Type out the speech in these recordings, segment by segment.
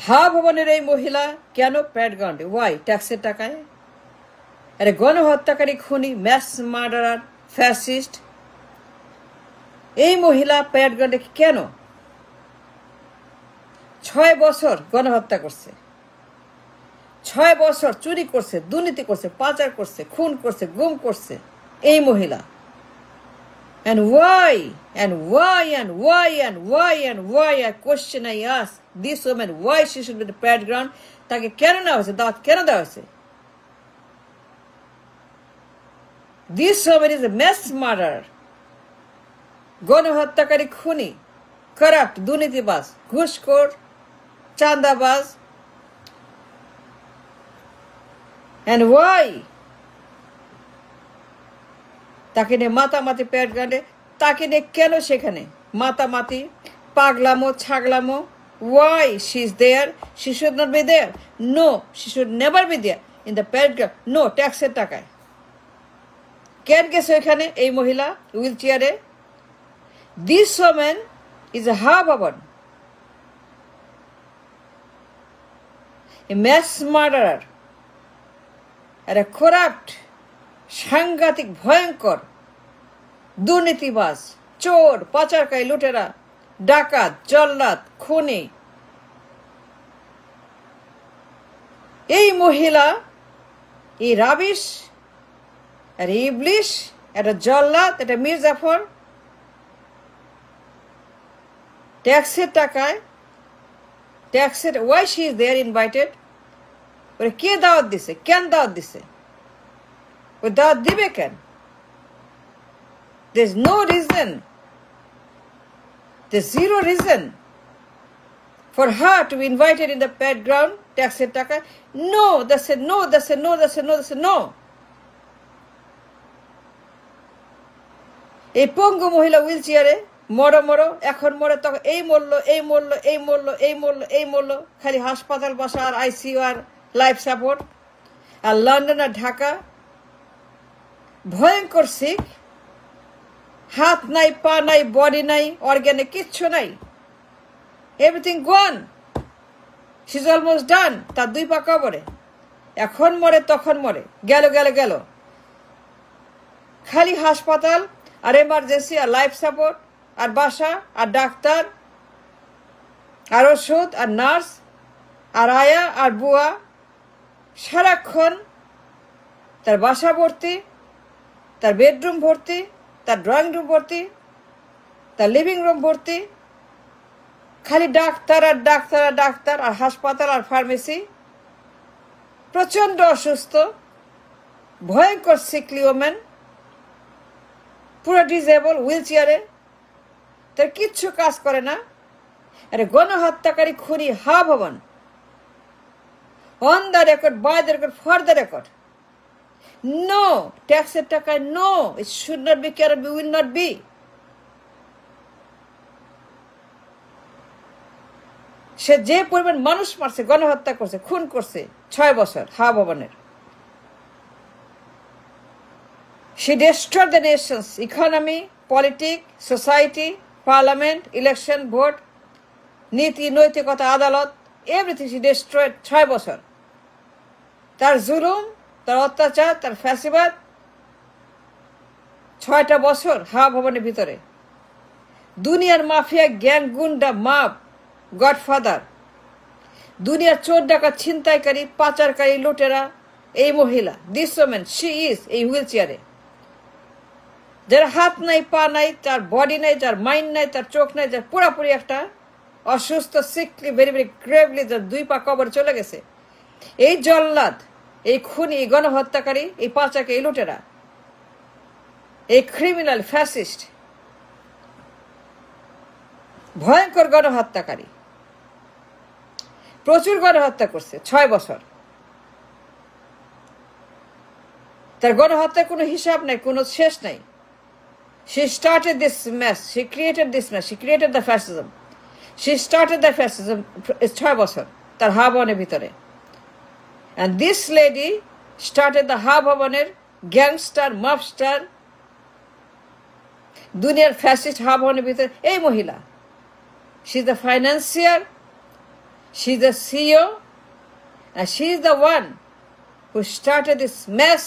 হা ভবনের এই মহিলা কেন প্যাডগ্রাউন্ডে? ওয়াই? ট্যাক্সের টাকায়। আরে গণহত্যাকারী, খুনি, ম্যাস মার্ডারার, ফ্যাসিস্ট এই মহিলা প্যাডগ্রাউন্ডে কেন? 6 বছর গণহত্যা করছে, 6 বছর চুরি করছে, দুর্নীতি করছে, পাচার করছে, খুন করছে, গুম করছে এই মহিলা। And why? And why? And why? And why? And why? A question I ask this woman, why she should be the background? তাকে কেন নেওয়া হয়েছে? দাওয়াত কেন দেওয়া হয়েছে? This woman is a mass murderer. গণহত্যাকারী, খুনি, করাপ্ট, দুর্নীতিবাজ, ঘুষখোর, চাঁদাবাজ। And why? তাকে নিয়ে মাতামাতি প্যাডগ্রাউন্ডে, তাকে নিয়ে কেন সেখানে মাতামাতি, পাগলামো, ছাগলামো? Why she is there? She should not be there. No, she should never be there in the background. No, ট্যাক্সের টাকায় কেন গেছে ওইখানে এই মহিলা হুইল চেয়ারে? This woman is a হা ভবন, a mass murderer, R a corrupt, সাংঘাতিক, ভয়ঙ্কর, দুর্নীতিবাজ, চোর, পাচারকারী, লুটেরা, ডাকাত, জল্লাদ, খুনি। এই মহিলা, এই রাবিশ, আর ইবলিশ, একটা জল্লাদ, একটা মির্জাফর, ট্যাক্সের টাকায়, ট্যাক্সের why she is there invited? ওরা কে দাওয়াত দিছে? কেন দাওয়াত দিছে? ও দাওয়াত দিবে কেন? There's no reason. There's zero reason for her to be invited in the background. ট্যাক্সের টাকা? No, that's a no, that's a no, that's a no, that's a no. এই পঙ্গু মহিলা হুইল চেয়ারে মরো মরো, এখন মরে, তখন এই মরলো, এই মরলো, এই মরলো, এই মরলো, এই মরলো, খালি হাসপাতাল বাসা আর আইসিইউ আর লাইফ সাপোর্ট। আর লন্ডন আর ঢাকা ভয়ঙ্কর সিক, হাত নাই, পা নাই, বডি নাই, অর্গ্যানে কিচ্ছু নাই, everything gone. She is almost done. তার 2 পা কবরে, এখন মরে, তখন মরে, গেল গেল গেল, খালি হাসপাতাল আর এমার্জেন্সি আর লাইফ সাপোর্ট আর বাসা আর ডাক্তার আর ওষুধ আর নার্স আর আয়া আর বুয়া, সারাক্ষণ তার বাসা ভর্তি, তার বেডরুম ভর্তি, তার ড্রয়িং রুম ভর্তি, তার লিভিং রুম ভর্তি, খালি ডাক্তার আর ডাক্তার আর ডাক্তার আর হাসপাতাল আর ফার্মেসি। প্রচণ্ড অসুস্থ, ভয়ঙ্কর সিকলি ওমেন, পুরো ডিজেবল, হুইল চেয়ারে, তার কিচ্ছু কাজ করে না। আরে গণহত্যাকারী, খুনি, হা ভবন, on the record, by the record, for the record. No, ট্যাক্সের টাকায় no, it should not be, cannot be, will not be. সে যে পরিমাণ মানুষ মারছে, গণহত্যা করছে, খুন করছে 6 বছর হা ভবনের। She destroyed the nation's economy, politics, society, parliament, election, vote, নীতি, নৈতিকতা, আদালত, everything she destroyed 6 বছর। তার জুলুম, তার অত্যাচার, তার ফ্যাসিবাদ 6টা বছর হা ভবনের ভিতরে। দুনিয়ার মাফিয়া, গ্যাং, গুন্ডা, মাপ, গডফাদার, দুনিয়ার চোর, ডাকাত, ছিনতাইকারী, পাচারকারী, লুটেরা এই মহিলা। দিস ওমেন, শি ইজ এই হুইল চেয়ারে। যার হাত নাই, পা নাই, তার বডি নাই, যার মাইন্ড নাই, তার চোখ নাই, যার পুরাপুরি একটা অসুস্থ, সিকলি, ভেরি ভেরি গ্রেভলি, যার 2 পা কবর চলে গেছে। এই জল্লাদ, এই খুনি, এই গণহত্যাকারী, এই পাচারকে, এই লুটেরা, এই ক্রিমিনাল, ফ্যাসিস্ট, ভয়ঙ্কর গণহত্যাকারী, প্রচুর গণহত্যা করছে 6 বছর। তার গণহত্যার কোনো হিসাব নাই, কোনো শেষ নাই। She started this mess, she created this mess, she created the fascism, she started the fascism 6 বছর তার হা ভবনের ভিতরে। And this lady started the হা ভবনের গ্যাংস্টার, মাফস্টার, দুনিয়ার ফ্যাসিস্ট হা ভবনের ভিতরে এই মহিলা। She is the financier, She's the CEO, and she's the one who started this mess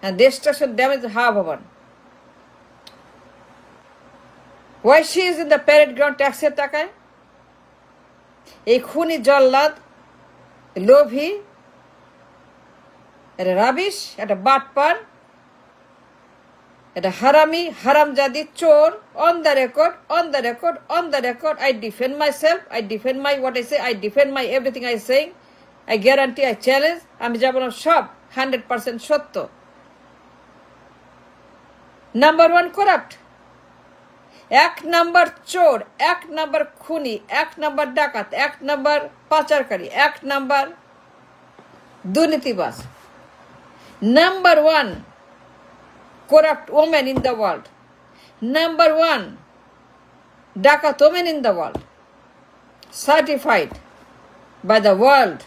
and destruction, damage of Bhavan. Why she is in the parade ground taxer টাকায়? এই খুনি জল্লাদ, লোভী, এটা রাবিশ, এটা বাটপার, এটা হারামি, হারামজাদি, চোর, on the record, on the record, on the record, I defend myself, I defend my what I say, I defend my everything I saying, I guarantee, I challenge, আমি যাব না সব 100% সত্য। নাম্বার 1 করাপ্ট, 1 নাম্বার চোর, 1 number খুনি, 1 number ডাকাত, 1 number পাচারকারী, 1 number দুর্নীতিবাজ। Number 1 corrupt woman in the world. Number 1 dakat woman in the world. Certified by the world.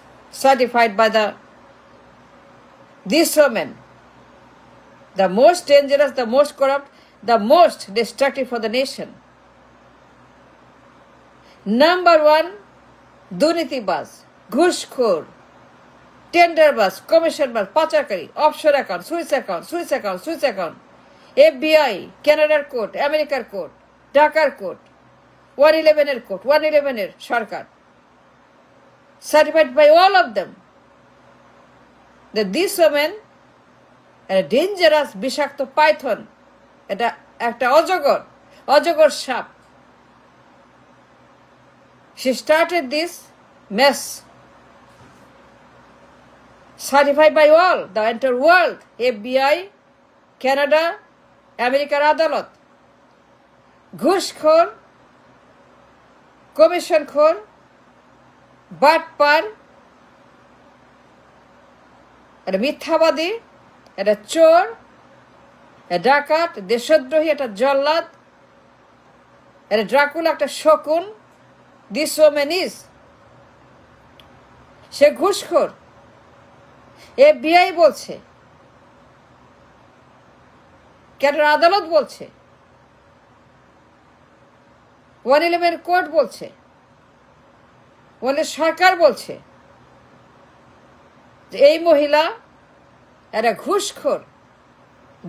Certified by this woman. The most dangerous, the most corrupt, the most destructive for the nation. Number 1 দুর্নীতিবাজ, ঘুষখোর, টেন্ডারবাজ, কমিশনবাজ, পাচারকারী, offshore account, Swiss account, Swiss account, Swiss account, FBI, কানাডার court, আমেরিকার court, ঢাকার court, 111 court, 111 সরকার, certified by all of them that this woman a dangerous বিষাক্ত পাইথন, এটা একটা অজগর, অজগর সাপ। She started this mess. Certified by all, the entire world, FBI, Canada, আমেরিকার আদালত। ঘুষখোর, কমিশনখোর, বাটপার, এটা মিথ্যাবাদী, এটা চোর, এটা ডাকাত, দেশদ্রোহী, এটা জল্লাদ, এটা ড্রাকুলা, একটা শকুন। দিস ওমেন ইজ, সে ঘুষখোর। FBI বলছে, ক্যানাডার আদালত বলছে, 111 কোর্ট বলছে, সরকার বলছে যে এই মহিলা একটা ঘুষখোর,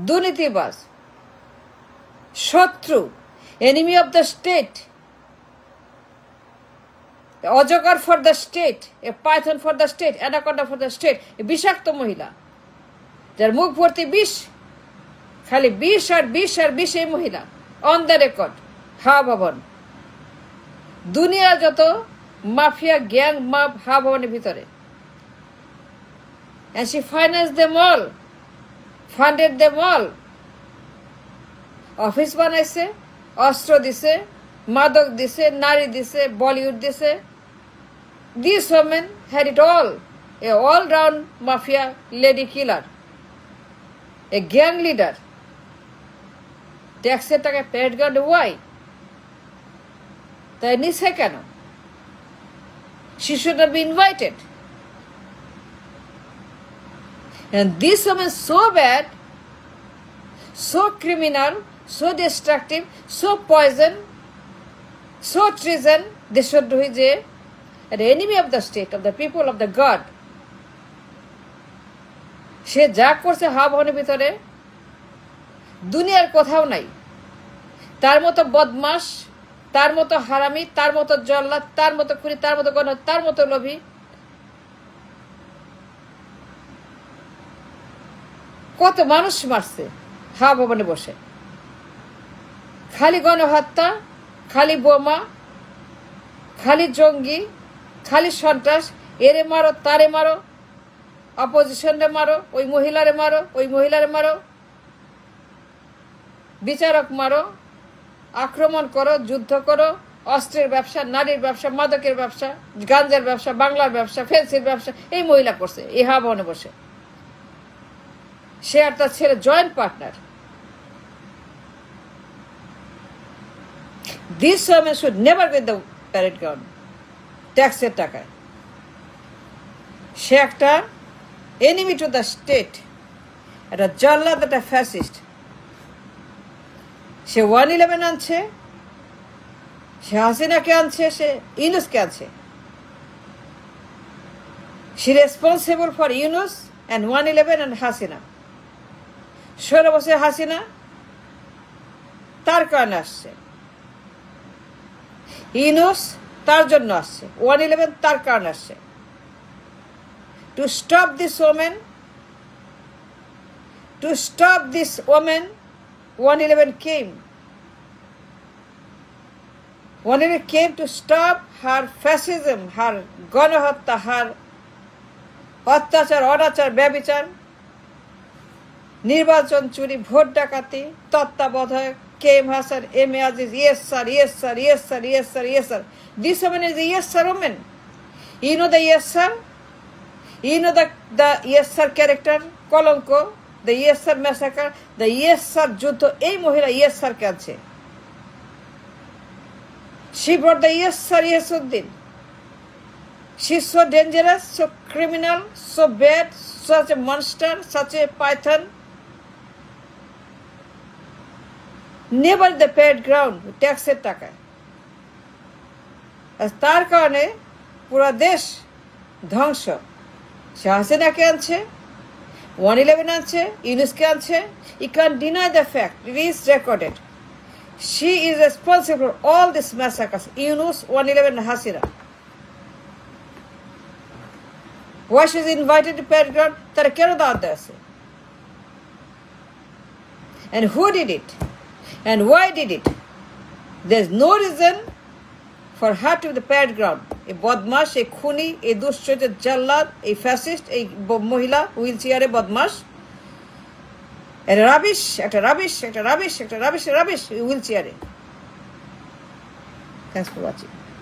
দুর্নীতিবাজ, শত্রু, এনিমি অফ দ্য স্টেট, অজগর for the state, A Python for the state, anaconda for the state. বিষাক্ত মহিলা, যার মুখ ভর্তি বিষ, খালি বিষ আর বিষ আর বিষ। এই মহিলা অন দ্য রেকর্ড, ভবন, দুনিয়ার যত মাফিয়া গ্যাং মাফ ভবনের ভিতরে। and she financed them all, funded them all. Office বানাইছে, অস্ত্র দিছে, মাদক দিছে, নারী দিছে, বলিউড দিছে। This woman had it all, a all-round mafia lady killer, a gang leader. ট্যাক্সের টাকায় প্যারেড গ্রাউন্ডে ওয়াই? তাই নিছে কেন? She should have been invited. And this woman so bad, so criminal, so destructive, so poison, so treason, দেশদ্রোহী, যে an enemy of the state, of the people, of the God. সে যা করছে ভবনের ভিতরে দুনিয়ার কোথাও নাই। তার মতো বদমাস, তার মতো হারামি, তার মতো জল্লাদ, তার মতো খুনি, তার মতো গণ, তার মতো লোভী। কত মানুষ মারছে ভবনে বসে। খালি গণহত্যা, খালি বোমা, খালি জঙ্গি, খালি সন্ত্রাস। এরে মারো, তারে মারো, অপোজিশনরে মারো, ওই মহিলারে মারো, ওই মহিলারে মারো, বিচারক মারো, আক্রমণ করো, যুদ্ধ করো, অস্ত্রের ব্যবসা, নারীর ব্যবসা, মাদকের ব্যবসা, গাঞ্জার ব্যবসা, বাংলার ব্যবসা, ফেন্সির ব্যবসা এই মহিলা করছে এই ভবনে বসে। সে আর তার ছেলে joint partner. This woman should never get the parade ground, ট্যাক্সের টাকায়। সে একটা এনিমি টু দ্য স্টেট, একটা জল্লাদ, একটা ফ্যাসিস্ট। সে 111 আনছে, সে হাসিনাকে আনছে, সে ইউনূসকে আনছে। She responsible for Yunus and 111 and Hasina. 16 বছর হাসিনা তার কারণে আসছে, ইউনূস তার জন্য আসছে, 111 তার কারণে আসছে। To stop this woman, 111 came. 111 came to stop her fascism, her গণহত্যা, her অত্যাচার, অনাচার, ব্যভিচার, নির্বাচন চুরি, ভোট ডাকাতি, তত্ত্বাবধায়ক, কেম Hasan, M A Aziz, yes sir, yes sir, yes sir, yes sir, yes sir. This woman is a yes sir woman. You know the yes sir? You know the yes sir character, Kolonko, the yes sir massacre, the yes sir যুদ্ধ, এই মহিলা yes sir কে আছে। She brought the yes sir Yesuddin. She's so dangerous, so criminal, so bad, such a monster, such a python. Never the paid ground, ট্যাক্সের টাকায়। আর তার কারণে পুরো দেশ ধ্বংস। সে হাসিনাকে আনছে, 111 আনছে, ইউনূসকে আনছে। You can't deny the fact, it is recorded. She is responsible for all these massacres, Yunus, 111 and Hasina. Why she is invited to paid ground? তারা কেন দাওয়াত দেওয়া? And who did it? And why did it? There's no reason for her to be the paid ground. এই বদমাস, এই খুনি, এই দুশ্চরিত্র জাল্লাদ, এই ফ্যাসিস্ট, এই মহিলা হুইল চেয়ারে বদমাস, একটা রাবিশ, একটা রাবিশ, একটা রাবিশ, একটা রাবিশ, রাবিশ হুইল চেয়ারে। Thanks for watching.